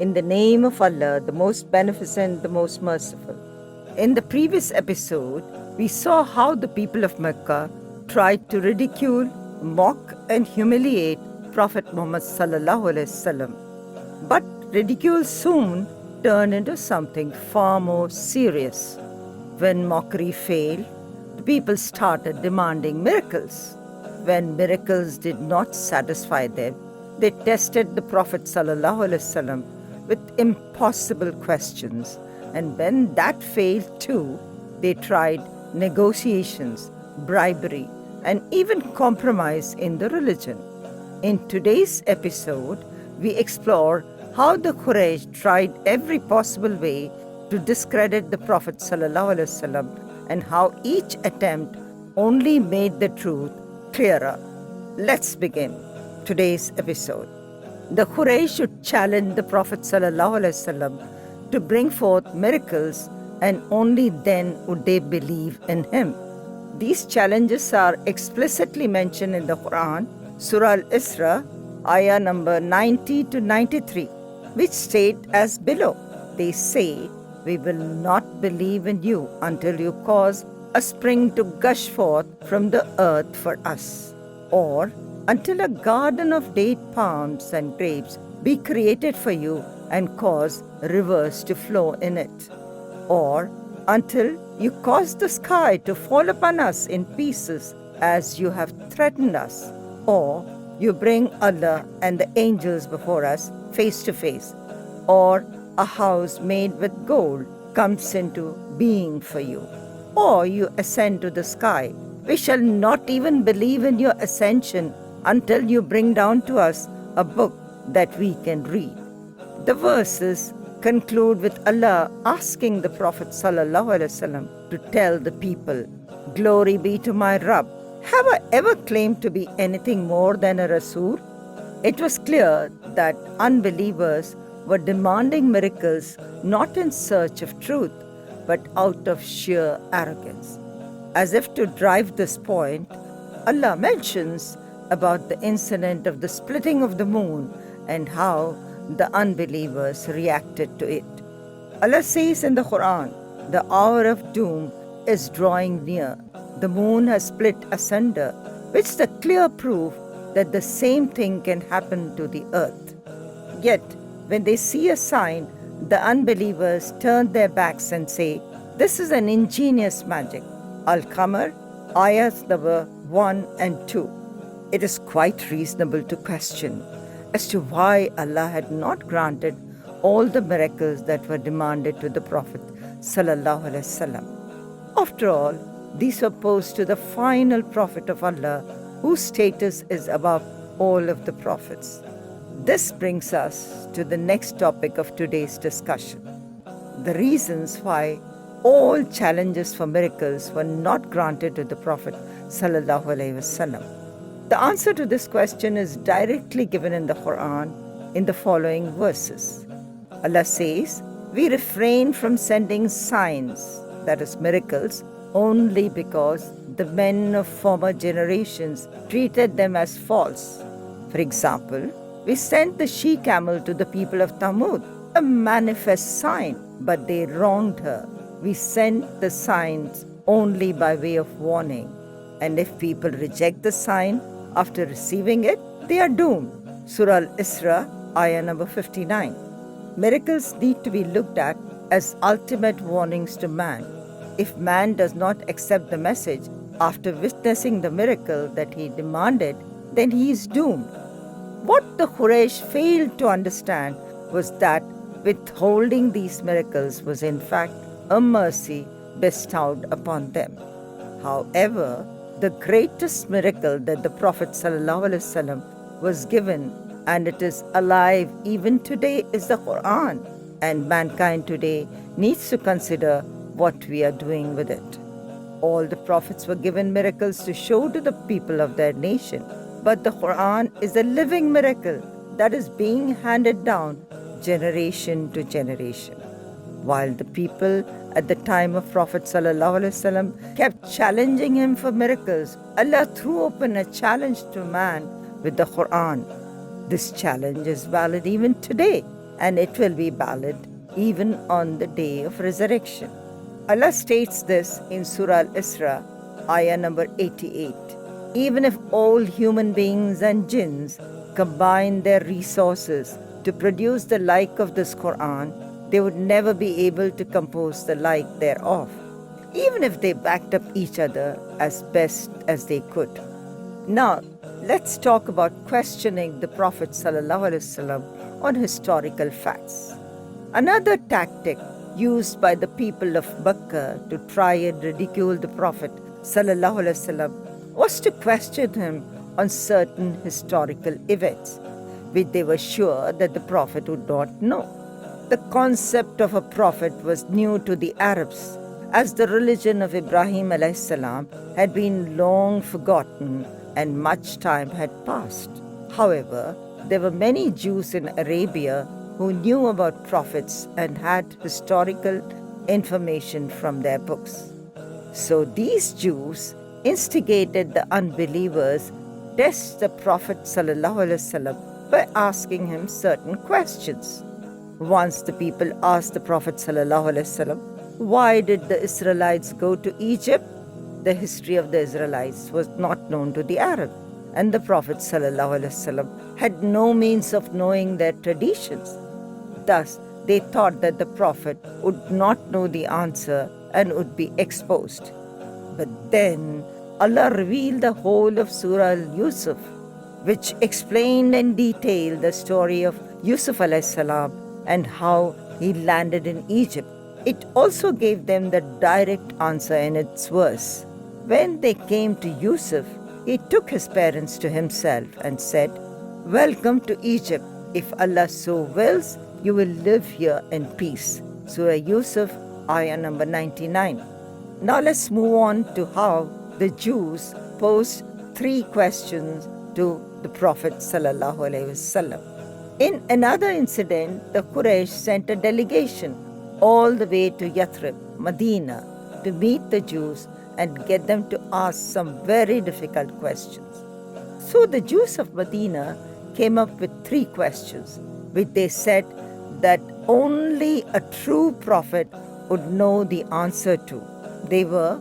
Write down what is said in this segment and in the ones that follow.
In the name of Allah, the most beneficent, the most merciful. In the previous episode, we saw how the people of Mecca tried to ridicule, mock, and humiliate Prophet Muhammad sallallahu alaihi wasallam. But ridicule soon turned into something far more serious. When mockery failed, the people started demanding miracles. When miracles did not satisfy them, they tested the Prophet ﷺ with impossible questions. And when that failed too, they tried negotiations, bribery, and even compromise in the religion. In today's episode, we explore how the Quraysh tried every possible way to discredit the Prophet ﷺ and how each attempt only made the truth clearer. Let's begin today's episode. The Quraysh should challenge the Prophet ﷺ to bring forth miracles, and only then would they believe in him. These challenges are explicitly mentioned in the Quran, Surah Al-Isra, ayah number 90 to 93, which state as below. They say, "We will not believe in you until you cause a spring to gush forth from the earth for us, or until a garden of date palms and grapes be created for you and cause rivers to flow in it, or until you cause the sky to fall upon us in pieces as you have threatened us, or you bring Allah and the angels before us face to face, or a house made with gold comes into being for you, or you ascend to the sky. We shall not even believe in your ascension until you bring down to us a book that we can read." The verses conclude with Allah asking the Prophet ﷺ to tell the people, "Glory be to my Rabb. Have I ever claimed to be anything more than a Rasul?" It was clear that unbelievers were demanding miracles not in search of truth, but out of sheer arrogance. As if to drive this point, Allah mentions about the incident of the splitting of the moon and how the unbelievers reacted to it. Allah says in the Quran, "The hour of doom is drawing near. The moon has split asunder," which is the clear proof that the same thing can happen to the earth. Yet, when they see a sign, the unbelievers turn their backs and say, "This is an ingenious magic." Al-Qamar, ayahs number 1 and 2. It is quite reasonable to question as to why Allah had not granted all the miracles that were demanded to the Prophet ﷺ. After all, these were posed to the final Prophet of Allah, whose status is above all of the prophets. This brings us to the next topic of today's discussion: the reasons why all challenges for miracles were not granted to the Prophet ﷺ. The answer to this question is directly given in the Quran in the following verses. Allah says, "We refrain from sending signs," that is miracles, "only because the men of former generations treated them as false. For example, we sent the she-camel to the people of Thamud, a manifest sign, but they wronged her. We sent the signs only by way of warning. And if people reject the sign after receiving it, they are doomed." Surah Al-Isra, ayah number 59. Miracles need to be looked at as ultimate warnings to man. If man does not accept the message after witnessing the miracle that he demanded, then he is doomed. What the Quraysh failed to understand was that withholding these miracles was in fact a mercy bestowed upon them. However, the greatest miracle that the Prophet ﷺ was given, and it is alive even today, is the Quran, and mankind today needs to consider what we are doing with it. All the prophets were given miracles to show to the people of their nation, but the Quran is a living miracle that is being handed down generation to generation. While the people at the time of Prophet ﷺ kept challenging him for miracles, Allah threw open a challenge to man with the Quran. This challenge is valid even today. and it will be valid even on the day of resurrection. Allah states this in Surah Al-Isra, ayah number 88. Even if all human beings and jinns combine their resources to produce the like of this Quran, they would never be able to compose the like thereof, even if they backed up each other as best as they could. Now, let's talk about questioning the Prophet ﷺ on historical facts. Another tactic used by the people of Mecca to try and ridicule the Prophet ﷺ was to question him on certain historical events, which they were sure that the Prophet would not know. The concept of a prophet was new to the Arabs, as the religion of Ibrahim a.s. had been long forgotten and much time had passed. However, there were many Jews in Arabia who knew about prophets and had historical information from their books. So these Jews instigated the unbelievers to test the Prophet ﷺ by asking him certain questions. Once the people asked the Prophet ﷺ, why did the Israelites go to Egypt? The history of the Israelites was not known to the Arab, and the Prophet ﷺ had no means of knowing their traditions. Thus, they thought that the Prophet would not know the answer and would be exposed. But then Allah revealed the whole of Surah Al-Yusuf, which explained in detail the story of Yusuf a.s. and how he landed in Egypt. It also gave them the direct answer in its verse. When they came to Yusuf, he took his parents to himself and said, "Welcome to Egypt. If Allah so wills, you will live here in peace." Surah Yusuf, ayah number 99. Now let's move on to how the Jews posed 3 questions to the Prophet ﷺ. In another incident, the Quraysh sent a delegation all the way to Yathrib, Medina, to meet the Jews and get them to ask some very difficult questions. So the Jews of Medina came up with 3 questions, which they said that only a true prophet would know the answer to. They were: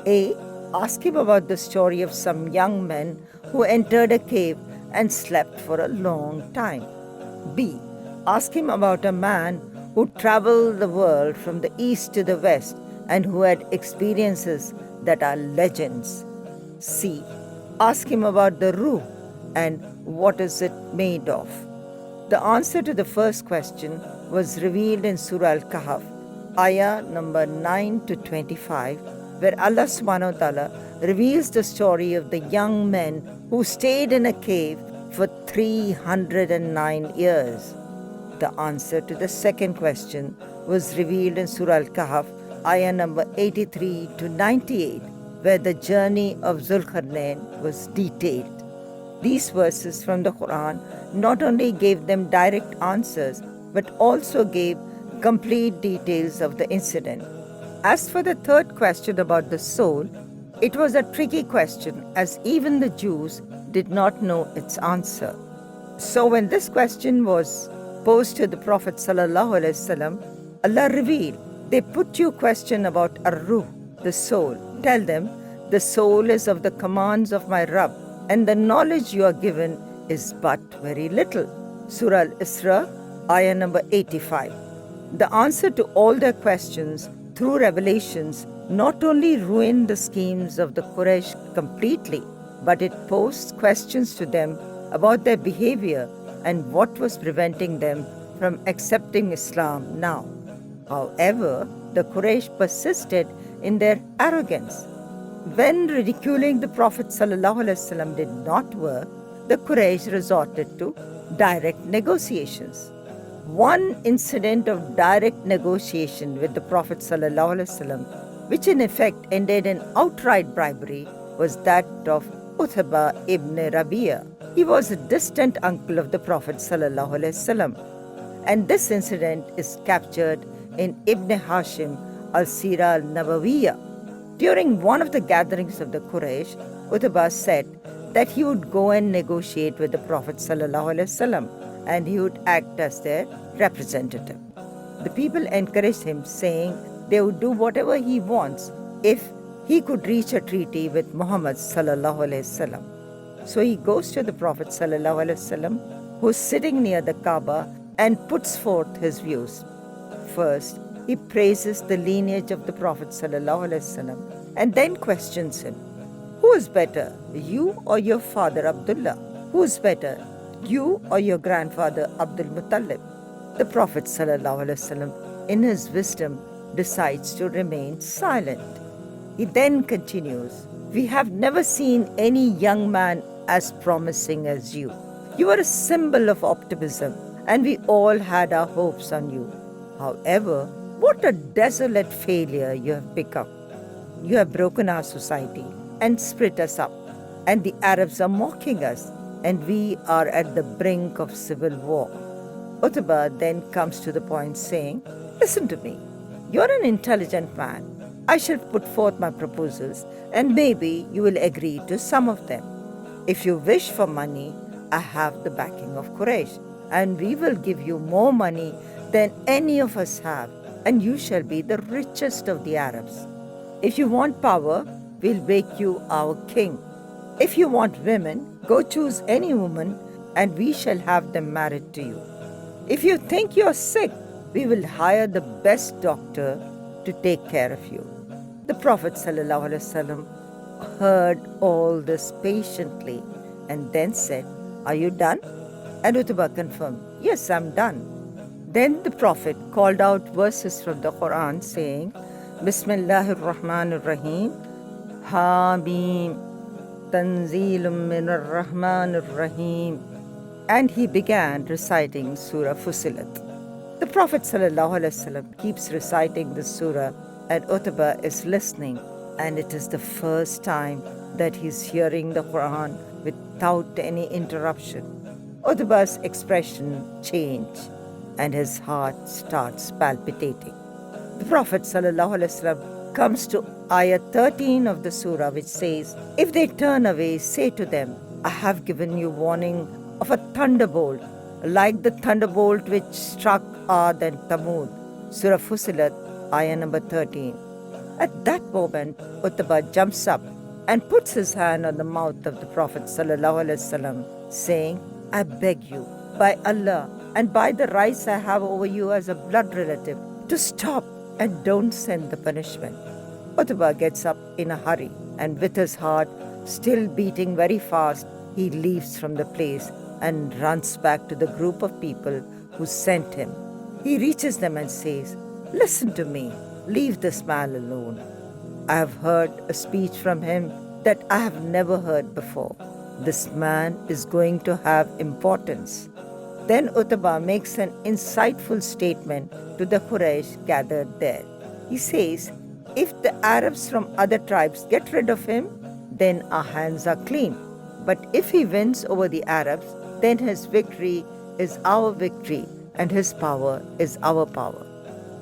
A. Ask him about the story of some young men who entered a cave and slept for a long time. B. Ask him about a man who traveled the world from the east to the west and who had experiences that are legends. C. Ask him about the Ruh and what is it made of. The answer to the first question was revealed in Surah Al-Kahf, ayah number 9 to 25, where Allah subhanahu wa ta'ala reveals the story of the young men who stayed in a cave for 309 years. The answer to the second question was revealed in Surah Al-Kahf, ayah number 83 to 98, where the journey of Zulkarnain was detailed. These verses from the Quran not only gave them direct answers, but also gave complete details of the incident. As for the third question about the soul, it was a tricky question, as even the Jews did not know its answer. So when this question was posed to the Prophet ﷺ, Allah revealed, they put you a question about Ar-Ruh, the soul. Tell them, the soul is of the commands of my Rabb, and the knowledge you are given is but very little. Surah Al-Isra, ayah number 85. The answer to all their questions through revelations not only ruined the schemes of the Quraysh completely, but it posed questions to them about their behavior and what was preventing them from accepting Islam now. However, the Quraysh persisted in their arrogance. When ridiculing the Prophet ﷺ did not work, the Quraysh resorted to direct negotiations. One incident of direct negotiation with the Prophet ﷺ, which in effect ended in outright bribery, was that of Utbah ibn Rabi'a. He was a distant uncle of the Prophet ﷺ, and this incident is captured in Ibn Hashim al-Sira al-Nabawiyya. During one of the gatherings of the Quraysh, Utbah said that he would go and negotiate with the Prophet ﷺ, and he would act as their representative. The people encouraged him, saying they would do whatever he wants if he could reach a treaty with Muhammad sallallahu alaihi wasallam. So he goes to the Prophet sallallahu alaihi wasallam, who's sitting near the Kaaba, and puts forth his views. First, he praises the lineage of the Prophet sallallahu alaihi wasallam and then questions him. Who is better, you or your father Abdullah? Who is better, you or your grandfather Abdul Muttalib? The Prophet ﷺ, in his wisdom, decides to remain silent. He then continues, we have never seen any young man as promising as you. You are a symbol of optimism, and we all had our hopes on you. However, what a desolate failure you have become. You have broken our society and split us up, and the Arabs are mocking us, and we are at the brink of civil war. Utbah then comes to the point saying, listen to me, you're an intelligent man. I shall put forth my proposals and maybe you will agree to some of them. If you wish for money, I have the backing of Quraysh, and we will give you more money than any of us have, and you shall be the richest of the Arabs. If you want power, we'll make you our king. If you want women, go choose any woman and we shall have them married to you. If you think you're sick, we will hire the best doctor to take care of you. The Prophet ﷺ heard all this patiently and then said, are you done? And Utbah confirmed, yes, I'm done. Then the Prophet called out verses from the Quran saying, Bismillahir Rahmanir Rahim, Hamim, Tanzeelum Minar Rahmanir Rahim. And he began reciting Surah Fussilat. The Prophet ﷺ keeps reciting this surah, and Utbah is listening, and it is the first time that he's hearing the Quran without any interruption. Utbah's expression changed, and his heart starts palpitating. The Prophet ﷺ comes to ayah 13 of the surah, which says, if they turn away, say to them, I have given you warning of a thunderbolt, like the thunderbolt which struck Ad and Thamud. Surah Fussilat, ayah number 13. At that moment, Utbah jumps up and puts his hand on the mouth of the Prophet ﷺ, saying, I beg you, by Allah and by the rights I have over you as a blood relative, to stop and don't send the punishment. Utbah gets up in a hurry, and with his heart still beating very fast, he leaves from the place and runs back to the group of people who sent him. He reaches them and says, listen to me, leave this man alone. I have heard a speech from him that I have never heard before. This man is going to have importance. Then Utbah makes an insightful statement to the Quraysh gathered there. He says, if the Arabs from other tribes get rid of him, then our hands are clean. But if he wins over the Arabs, then his victory is our victory and his power is our power.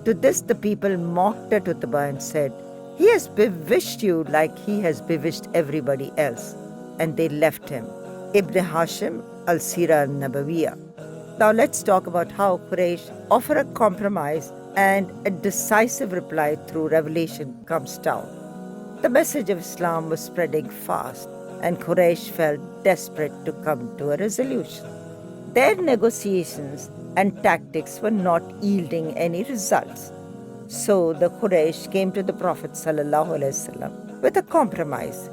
To this the people mocked at Utbah and said, he has bewitched you like he has bewitched everybody else. And they left him. Ibn Hashim, Al-Sirah Al-Nabawiyah. Now let's talk about how Quraysh offer a compromise and a decisive reply through revelation comes down. The message of Islam was spreading fast, and Quraysh felt desperate to come to a resolution. Their negotiations and tactics were not yielding any results. So the Quraysh came to the Prophet ﷺ with a compromise.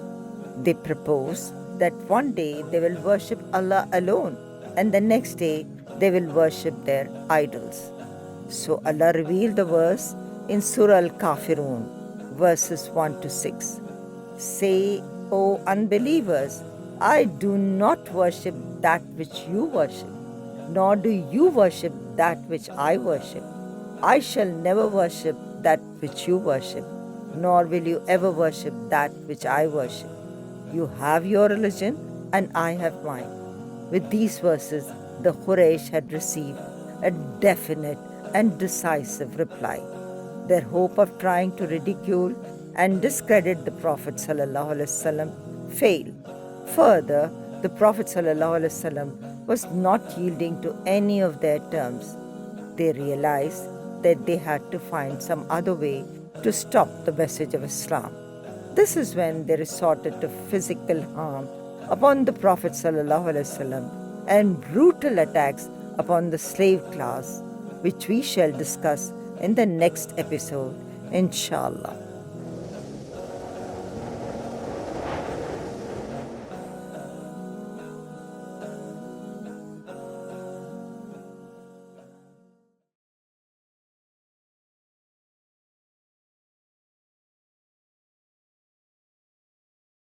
They proposed that one day they will worship Allah alone, and the next day they will worship their idols. So Allah revealed the verse in Surah Al-Kafirun, verses 1 to 6. Say, O unbelievers, I do not worship that which you worship, nor do you worship that which I worship. I shall never worship that which you worship, nor will you ever worship that which I worship. You have your religion, and I have mine. With these verses, the Quraysh had received a definite and decisive reply. Their hope of trying to ridicule and discredit the Prophet ﷺ failed. Further, the Prophet ﷺ was not yielding to any of their terms. They realized that they had to find some other way to stop the message of Islam. This is when they resorted to physical harm upon the Prophet ﷺ and brutal attacks upon the slave class, which we shall discuss in the next episode, inshallah.